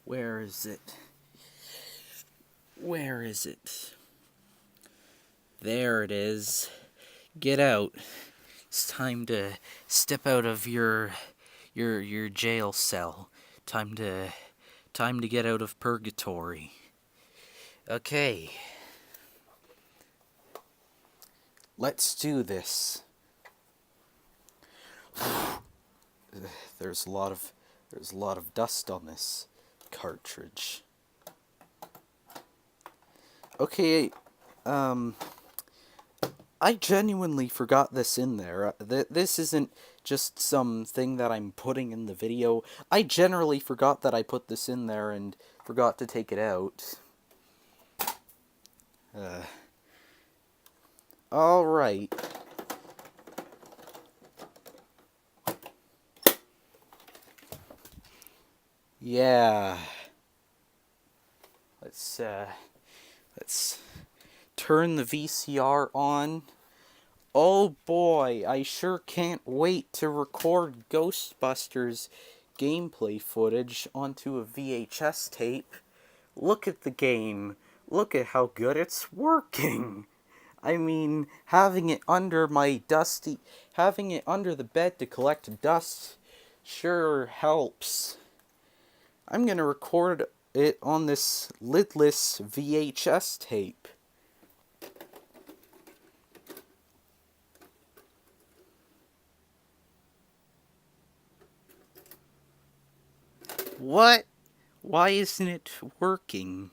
Where is it? Where is it? There it is. Get out. It's time to step out of your jail cell. Time to get out of purgatory. Okay. Let's do this. There's a lot of dust on this cartridge. Okay, I genuinely forgot this in there. This isn't just something that I'm putting in the video. I generally forgot that I put this in there and forgot to take it out. Alright. Yeah. Let's turn the VCR on. Oh boy, I sure can't wait to record Ghostbusters gameplay footage onto a VHS tape. Look at the game. Look at how good it's working. I mean, having it under the bed to collect dust sure helps. I'm gonna record it on this lidless VHS tape. What? Why isn't it working?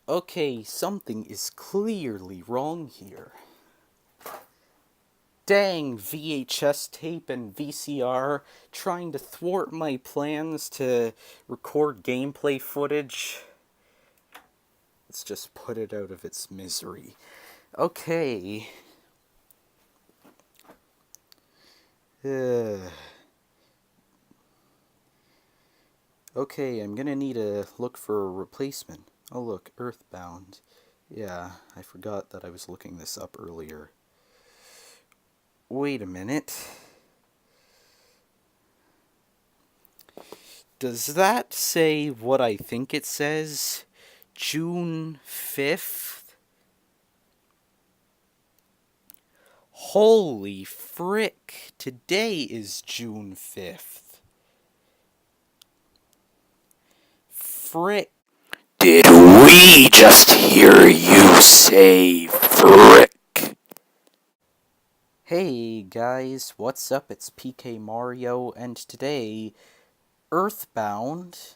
Okay, something is clearly wrong here. Dang VHS tape and VCR trying to thwart my plans to record gameplay footage. Let's just put it out of its misery. Okay. Okay, I'm gonna need to look for a replacement. Oh look, EarthBound. Yeah, I forgot that I was looking this up earlier. Wait a minute. Does that say what I think it says? June 5th? Holy frick! Today is June 5th. Frick. Did we just hear you say frick? Hey guys, what's up? It's PkmariO, and today, EarthBound,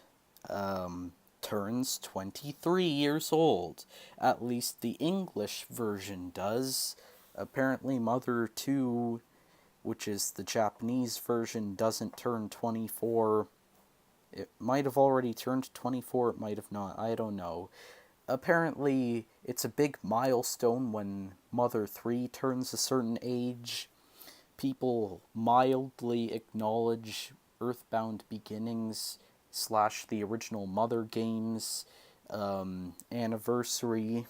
turns 23 years old. At least the English version does. Apparently Mother 2, which is the Japanese version, doesn't turn 24. It might have already turned 24, it might have not, I don't know. Apparently, it's a big milestone when Mother 3 turns a certain age. People mildly acknowledge EarthBound Beginnings / the original Mother games anniversary.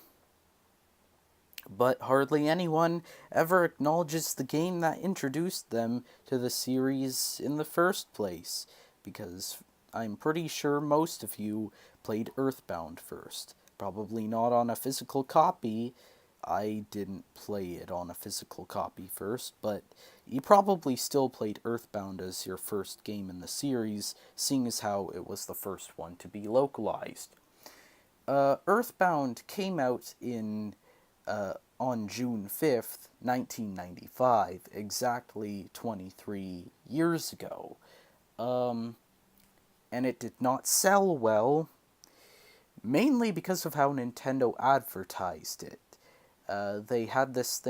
But hardly anyone ever acknowledges the game that introduced them to the series in the first place, because I'm pretty sure most of you played EarthBound first. Probably not on a physical copy. I didn't play it on a physical copy first, but you probably still played EarthBound as your first game in the series, seeing as how it was the first one to be localized. EarthBound came out on June 5th, 1995, exactly 23 years ago. And it did not sell well, mainly because of how Nintendo advertised it. They had this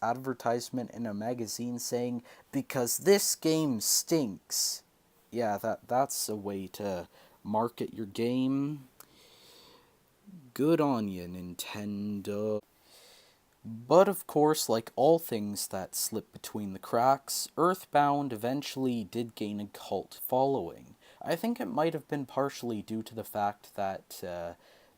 advertisement in a magazine saying, "Because this game stinks." Yeah, that's a way to market your game. Good on you, Nintendo. But of course, like all things that slip between the cracks, EarthBound eventually did gain a cult following. I think it might have been partially due to the fact that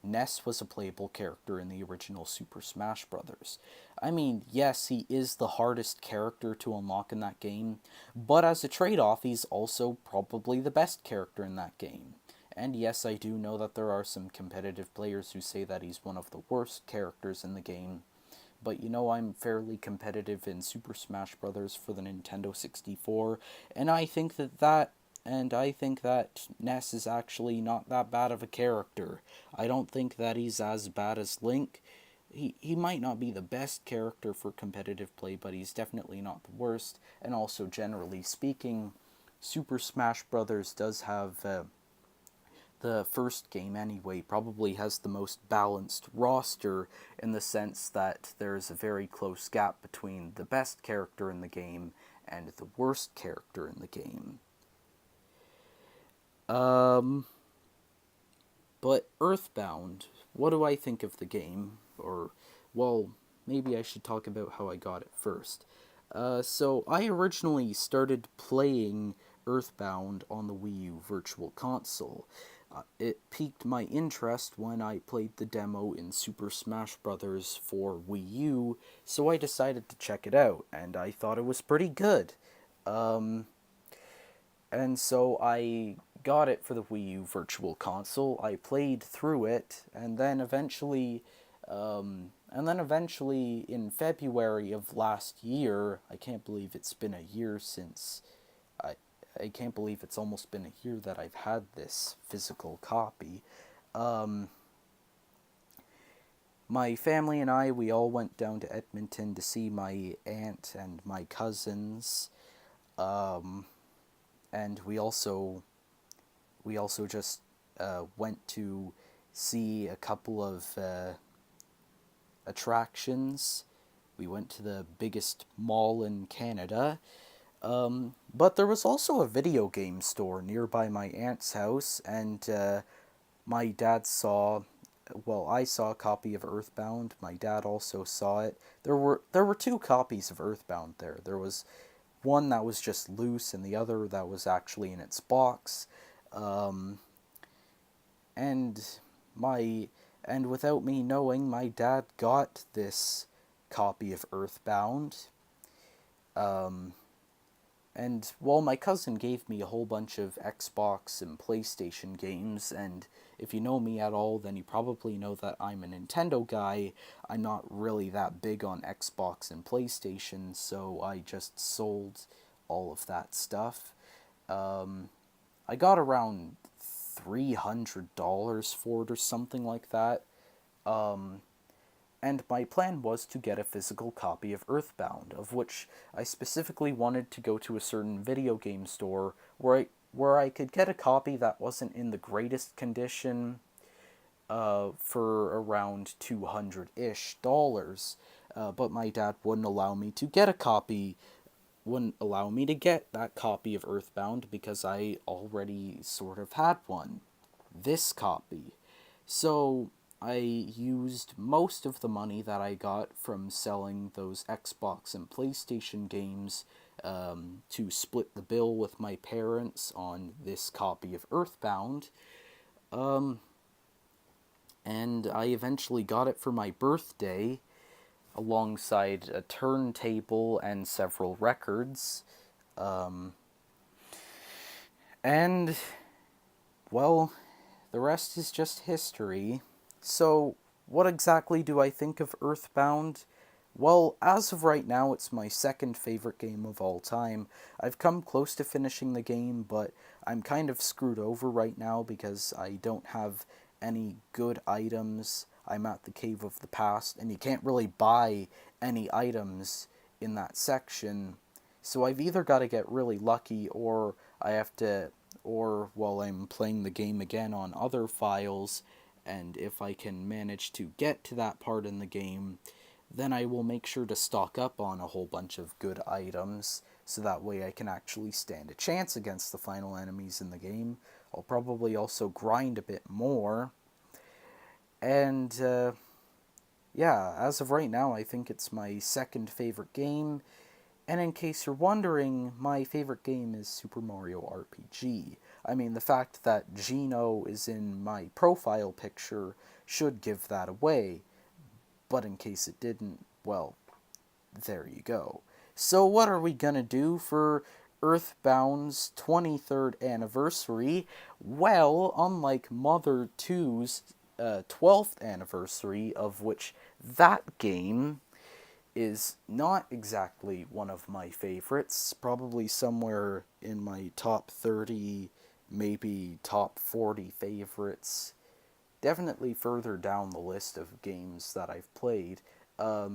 Ness was a playable character in the original Super Smash Bros. I mean, yes, he is the hardest character to unlock in that game, but as a trade-off, he's also probably the best character in that game. And yes, I do know that there are some competitive players who say that he's one of the worst characters in the game, but you know, I'm fairly competitive in Super Smash Bros. For the Nintendo 64, and I think that Ness is actually not that bad of a character. I don't think that he's as bad as Link. He might not be the best character for competitive play, but he's definitely not the worst. And also, generally speaking, Super Smash Bros. Does have the first game anyway, probably has the most balanced roster in the sense that there's a very close gap between the best character in the game and the worst character in the game. But EarthBound, what do I think of the game? Or, well, maybe I should talk about how I got it first. So I originally started playing EarthBound on the Wii U Virtual Console. It piqued my interest when I played the demo in Super Smash Bros. For Wii U, so I decided to check it out, and I thought it was pretty good. And so I got it for the Wii U Virtual Console. I played through it, and then eventually in February of last year, I can't believe it's been a year since. I I can't believe it's almost been a year that I've had this physical copy. My family and I, we all went down to Edmonton to see my aunt and my cousins, and we also just went to see a couple of attractions. We went to the biggest mall in Canada, but there was also a video game store nearby my aunt's house, and my dad saw. Well, I saw a copy of EarthBound. My dad also saw it. There were two copies of EarthBound there. There was one that was just loose, and the other that was actually in its box. And my and without me knowing, my dad got this copy of EarthBound. And, well, my cousin gave me a whole bunch of Xbox and PlayStation games, and if you know me at all, then you probably know that I'm a Nintendo guy. I'm not really that big on Xbox and PlayStation, so I just sold all of that stuff. I got around $300 for it or something like that. And my plan was to get a physical copy of EarthBound, of which I specifically wanted to go to a certain video game store where I could get a copy that wasn't in the greatest condition for around $200-ish. But my dad wouldn't allow me to get that copy of EarthBound because I already sort of had one. This copy. So I used most of the money that I got from selling those Xbox and PlayStation games to split the bill with my parents on this copy of EarthBound. And I eventually got it for my birthday alongside a turntable and several records. And, well, the rest is just history. So, what exactly do I think of EarthBound? Well, as of right now, it's my second favorite game of all time. I've come close to finishing the game, but I'm kind of screwed over right now because I don't have any good items. I'm at the Cave of the Past, and you can't really buy any items in that section. So I've either got to get really lucky, or while I'm playing the game again on other files, and if I can manage to get to that part in the game, then I will make sure to stock up on a whole bunch of good items, so that way I can actually stand a chance against the final enemies in the game. I'll probably also grind a bit more. And, yeah, as of right now, I think it's my second favorite game. And in case you're wondering, my favorite game is Super Mario RPG. I mean, the fact that Gino is in my profile picture should give that away, but in case it didn't, well, there you go. So what are we gonna do for EarthBound's 23rd anniversary? Well, unlike Mother 2's 12th anniversary, of which that game is not exactly one of my favorites, probably somewhere in my top 30, maybe top 40 favorites, definitely further down the list of games that I've played. But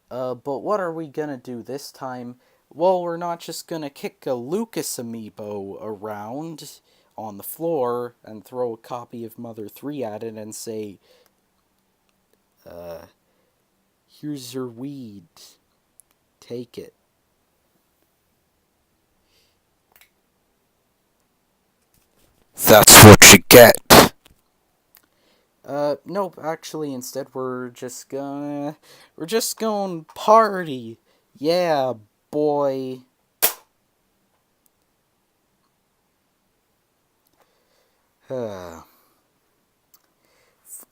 what are we gonna do this time? Well, we're not just gonna kick a Lucas amiibo around on the floor and throw a copy of Mother 3 at it and say, here's your weed. Take it. That's what you get. Nope, actually, instead we're just gonna party. Yeah, boy. If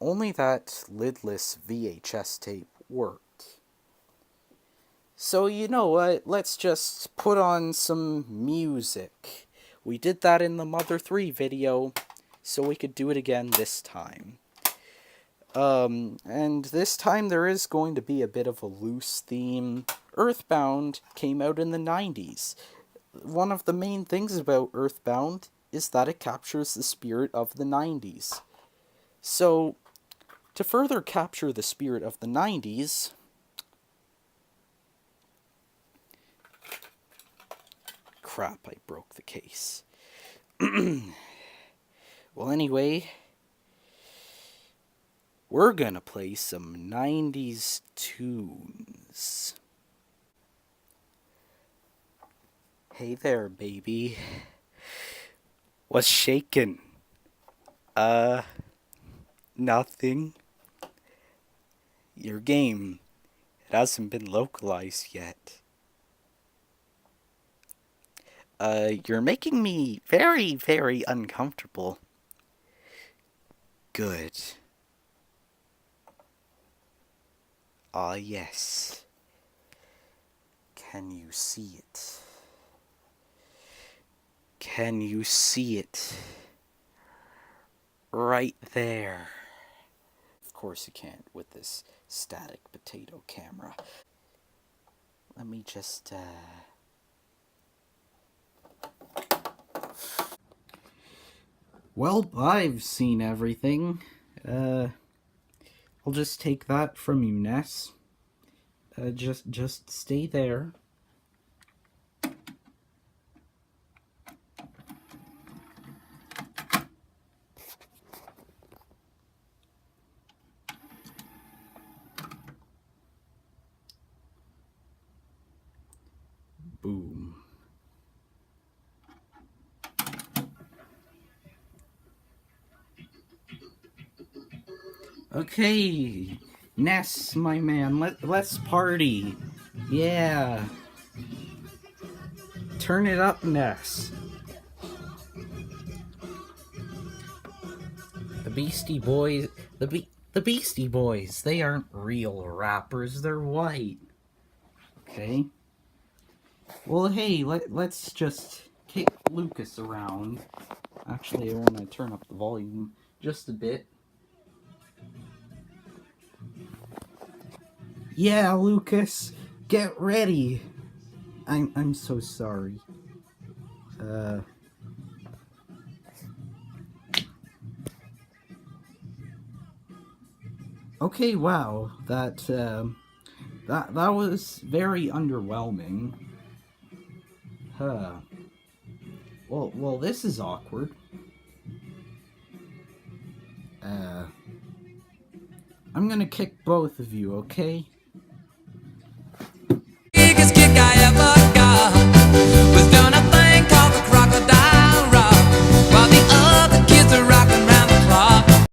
only that lidless VHS tape worked. So you know what, let's just put on some music. We did that in the Mother 3 video, so we could do it again this time. And this time there is going to be a bit of a loose theme. EarthBound came out in the 90s. One of the main things about EarthBound is that it captures the spirit of the 90s. So, to further capture the spirit of the 90s, crap, I broke the case. Well, anyway, we're gonna play some 90s tunes. Hey there, baby. What's shaking? Nothing. Your game, it hasn't been localized yet. You're making me very, very uncomfortable. Good. Ah, yes. Can you see it? Can you see it? Right there. Of course you can't with this static potato camera. Let me just, Well, I've seen everything. I'll just take that from you, Ness. Just stay there. Boom. Okay, Ness, my man, let's party. Yeah. Turn it up, Ness. The Beastie Boys, the Beastie Boys, they aren't real rappers, they're white. Okay? Well, hey, let's just kick Lucas around. Actually, I want to turn up the volume just a bit. Yeah, Lucas, get ready. I'm so sorry. Okay, wow, that was very underwhelming. Huh. Well, this is awkward. I'm gonna kick both of you, okay?